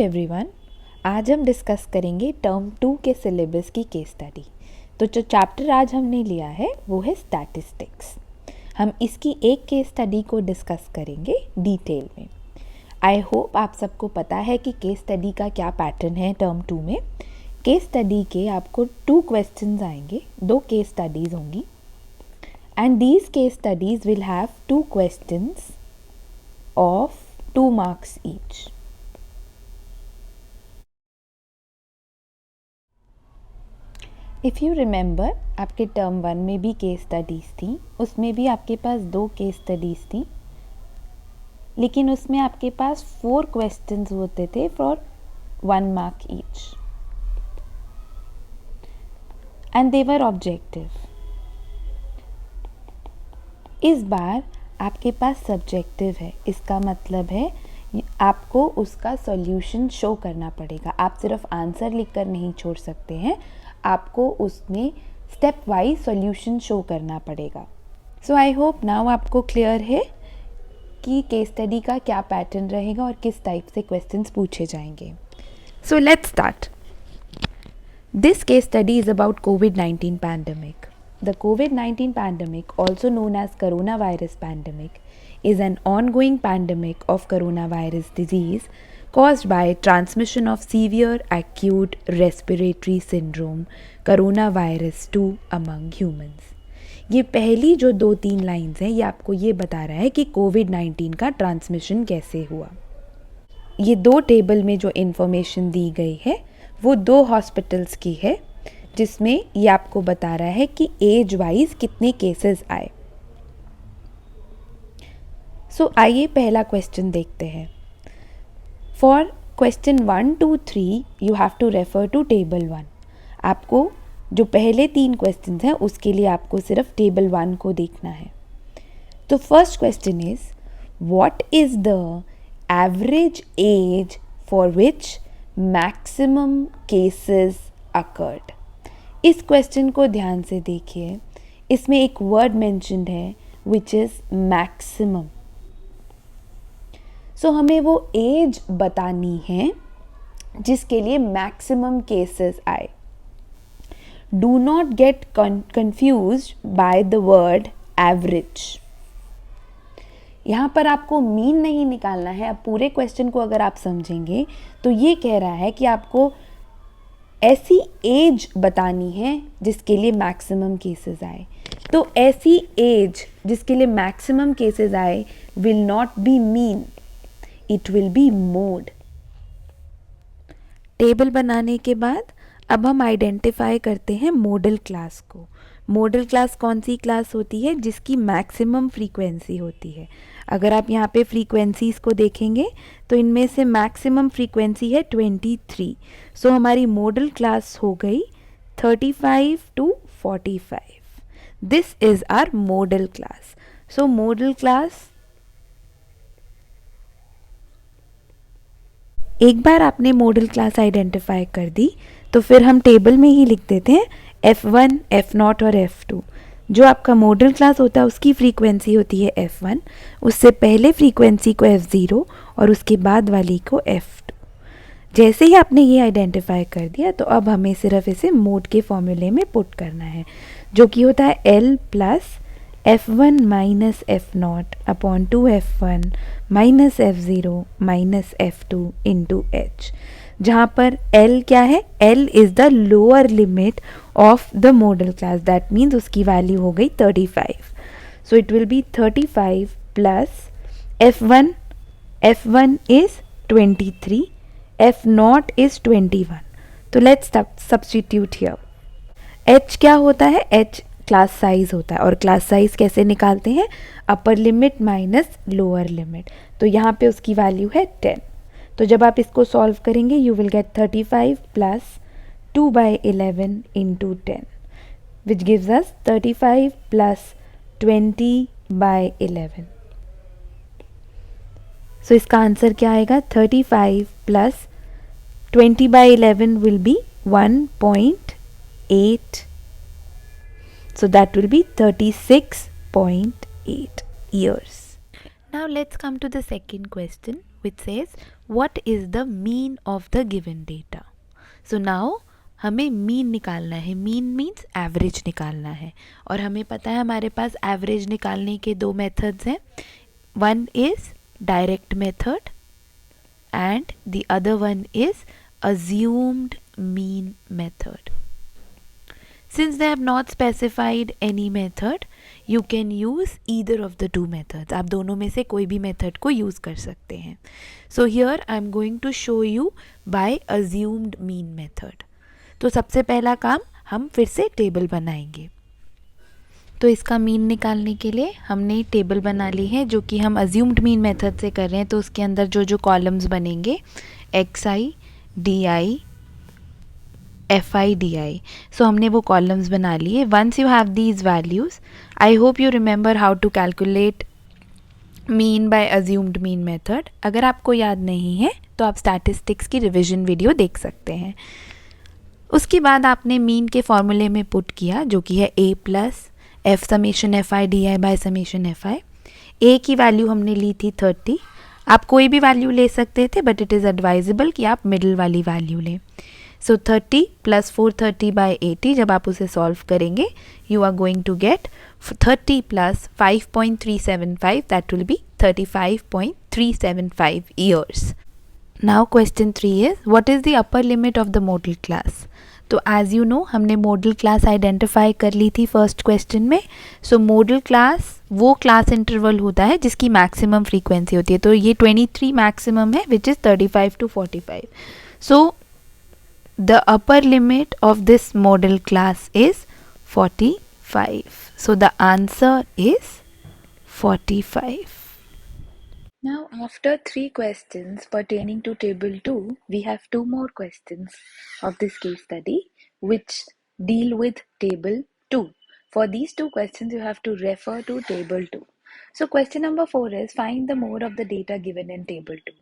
Everyone, आज हम discuss करेंगे टर्म 2 के सिलेबस की केस स्टडी। तो जो चैप्टर आज हमने लिया है वो है स्टैटिस्टिक्स। हम इसकी एक केस स्टडी को डिस्कस करेंगे डिटेल में। आई होप आप सबको पता है कि केस स्टडी का क्या पैटर्न है टर्म 2 में। केस स्टडी के आपको 2 क्वेश्चंस आएंगे, 2 केस स्टडीज़ होंगी and these case studies will have 2 questions of 2 marks each. If you remember, आपके टर्म 1 में भी केस स्टडीज़ थी, उसमें भी आपके पास 2 केस स्टडीज़ थी, लेकिन उसमें आपके पास 4 क्वेश्चंस होते थे for 1 mark each and they were objective. इस बार आपके पास सब्जेक्टिव है, इसका मतलब है आपको उसका सॉल्यूशन शो करना पड़ेगा। आप सिर्फ आंसर लिखकर नहीं छोड़ सकते हैं, आपको उसमें स्टेप वाइज सॉल्यूशन शो करना पड़ेगा। सो आई होप नाउ आपको क्लियर है कि केस स्टडी का क्या पैटर्न रहेगा और किस टाइप से क्वेश्चंस पूछे जाएंगे। So let's start. This case study is about COVID-19 pandemic. The COVID-19 pandemic, also known as coronavirus pandemic, is an ongoing pandemic of coronavirus disease caused by transmission of severe acute respiratory syndrome coronavirus 2 among humans. ये पहली जो 2-3 lines हैं ये आपको ये बता रहा है कि COVID-19 का ट्रांसमिशन कैसे हुआ। ये 2 टेबल में जो इन्फॉर्मेशन दी गई है वो 2 हॉस्पिटल्स की है, जिसमें ये आपको बता रहा है कि एज वाइज कितने केसेस आए। सो आइए पहला क्वेश्चन देखते हैं। For question 1, 2, 3 you have to refer to table 1। आपको जो पहले 3 क्वेश्चन हैं उसके लिए आपको सिर्फ टेबल 1 को देखना है। तो first question is what is the average age for which maximum cases occurred. इस क्वेश्चन को ध्यान से देखिए, इसमें एक वर्ड मेंशन्ड है विच इज़ मैक्सिमम। सो हमें वो एज बतानी है जिसके लिए मैक्सिमम केसेस आए। Do not gate confused by the word average. यहाँ पर आपको मीन नहीं निकालना है। अब पूरे क्वेश्चन को अगर आप समझेंगे तो ये कह रहा है कि आपको ऐसी एज बतानी है जिसके लिए मैक्सिमम केसेस आए। तो ऐसी एज जिसके लिए मैक्सिमम केसेस आए will not be mean, it will be mode. Table बनाने के बाद अब हम आइडेंटिफाई करते हैं मॉडल क्लास को। मॉडल क्लास कौन सी क्लास होती है? जिसकी मैक्सिमम फ्रीक्वेंसी होती है। अगर आप यहाँ पे फ्रीक्वेंसीज को देखेंगे तो इनमें से मैक्सिमम फ्रीक्वेंसी है 23। सो हमारी मॉडल क्लास हो गई 35 to 45। This is our model class. So model class, एक बार आपने मॉडल क्लास आइडेंटिफाई कर दी तो फिर हम टेबल में ही लिख देते हैं F1, F0 और F2। जो आपका मॉडल क्लास होता है उसकी फ्रीक्वेंसी होती है F1, उससे पहले फ्रीक्वेंसी को F0 और उसके बाद वाली को F2। जैसे ही आपने ये आइडेंटिफाई कर दिया तो अब हमें सिर्फ इसे मोड के फॉर्मूले में पुट करना है, जो कि होता है L plus F1 minus F0 upon 2F1 minus F0 minus F2 into H, जहाँ पर L क्या है? L is the lower limit of the model class, that means उसकी वैल्यू हो गई 35। So it will be 35 plus F1 is 23, F0 is 21। तो let's substitute here. H क्या होता है? H क्लास साइज होता है, और क्लास साइज कैसे निकालते हैं? Upper limit minus lower limit. तो यहाँ पे उसकी वैल्यू है 10। तो जब आप इसको सॉल्व करेंगे you will get 35 plus 2/11 into 10 which gives us 35 plus 20/11। सो इसका आंसर क्या आएगा? 35 plus 20/11 will be 1.8। So that will B 36.8 years. Now let's come to the second question, which says what is the mean of the given data. So now हमें mean निकालना है. Mean means average निकालना है, और हमें पता है हमारे पास एवरेज निकालने के दो मेथड्स हैं. One is direct method and the other one is assumed mean method. Since they have not specified any method, you can use either of the two methods. आप दोनों में से कोई भी मेथड को यूज़ कर सकते हैं. So here I am going to show you by assumed mean method. तो सबसे पहला काम हम फिर से टेबल बनाएंगे. तो इसका मीन निकालने के लिए हमने टेबल बना ली है, जो कि हम अज्यूम्ड मीन मेथड से कर रहे हैं. तो उसके अंदर जो जो कॉलम्स बनेंगे x i d i f i d i, so हमने वो कॉलम्स बना लिए. Once you have these values, I hope you remember how to calculate mean by assumed mean method. अगर आपको याद नहीं है तो आप स्टैटिस्टिक्स की रिविजन वीडियो देख सकते हैं. उसके बाद आपने मीन के फॉर्मूले में पुट किया, जो कि है a plus f summation f i d i by summation f i. A की वैल्यू हमने ली थी 30. आप कोई भी वैल्यू ले सकते थे, बट इट इज़ एडवाइजेबल कि आप मिडिल वाली वैल्यू लें. सो 30 प्लस 430 बाय 80, जब आप उसे सॉल्व करेंगे you are going to get 30 plus 5.375, that will be 35.375 years. Now question 3 is what is the upper limit of the model class. तो as you know हमने मॉडल क्लास आइडेंटिफाई कर ली थी first question में. So model class वो class interval होता है जिसकी मैक्सिमम फ्रीक्वेंसी होती है. तो ये 23 मैक्सिमम है, which is 35 to 45. So the upper limit of this model class is 45. So the answer is 45. Now, after 3 questions pertaining to table 2, we have 2 more questions of this case study which deal with table 2. For these 2 questions, you have to refer to table 2. So, question number 4 is find the mode of the data given in table 2.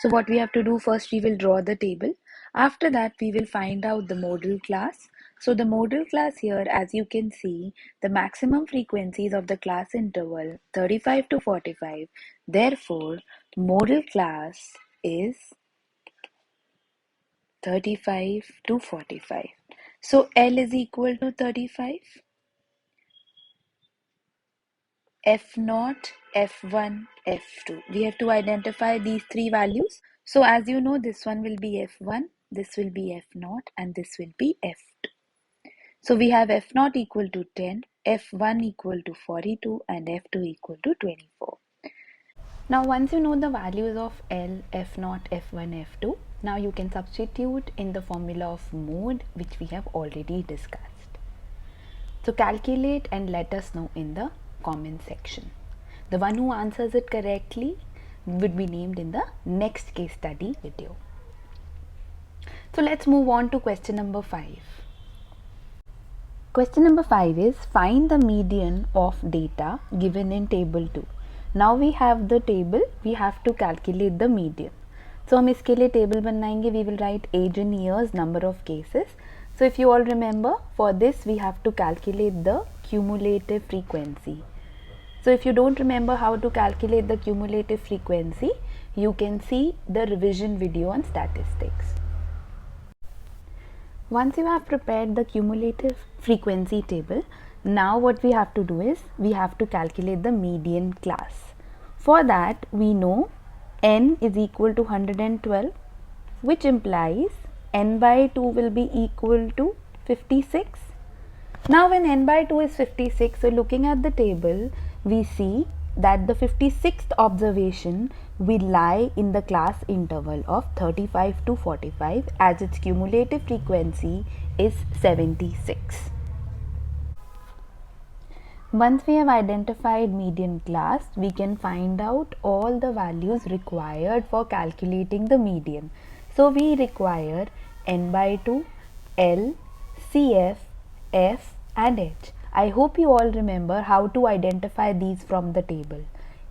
So, what we have to do first, we will draw the table. After that, we will find out the modal class. So the modal class here, as you can see, the maximum frequencies of the class interval 35 to 45. Therefore, modal class is 35 to 45. So L is equal to 35. F0, F1, F2. We have to identify these 3 values. So as you know, this one will be F1, this will be F0, and this will be F2. So we have F0 equal to 10, F1 equal to 42, and F2 equal to 24. Now once you know the values of L, F0, F1, F2, now you can substitute in the formula of mode which we have already discussed. So calculate and let us know in the comment section. The one who answers it correctly would be named in the next case study video. So let's move on to question number 5. Question number 5 is find the median of data given in table 2. Now we have the table, we have to calculate the median. So हम इसके लिए table बनाएंगे. We will write age in years, number of cases. So if you all remember, for this we have to calculate the cumulative frequency. So if you don't remember how to calculate the cumulative frequency, you can see the revision video on statistics. Once you have prepared the cumulative frequency table, now what we have to do is we have to calculate the median class. For that, we know n is equal to 112, which implies n by 2 will be equal to 56. Now when n by 2 is 56, so looking at the table, we see that the 56th observation will lie in the class interval of 35 to 45 as its cumulative frequency is 76. Once we have identified median class, we can find out all the values required for calculating the median. So we require n by 2, L, CF, F and H. I hope you all remember how to identify these from the table.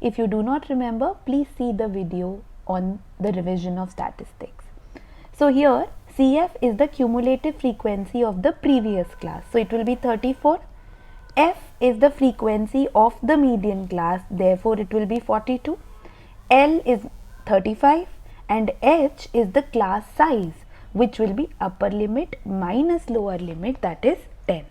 If you do not remember, please see the video on the revision of statistics. So here CF is the cumulative frequency of the previous class. So it will be 34. F is the frequency of the median class, therefore it will be 42. L is 35 and H is the class size, which will be upper limit minus lower limit, that is 10.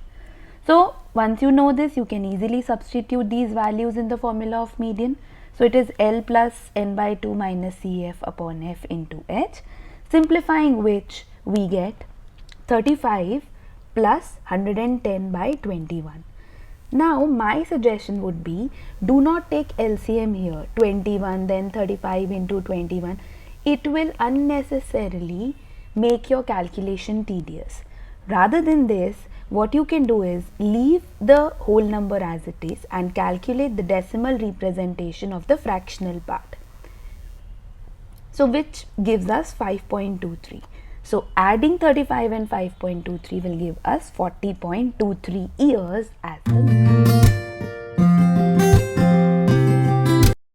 So once you know this, you can easily substitute these values in the formula of median. So it is L plus n by 2 minus Cf upon F into H, simplifying which we get 35 plus 110 by 21. Now my suggestion would be, do not take LCM here, 21 then 35 into 21. It will unnecessarily make your calculation tedious. Rather than this, what you can do is leave the whole number as it is and calculate the decimal representation of the fractional part. So which gives us 5.23. So adding 35 and 5.23 will give us 40.23 years as the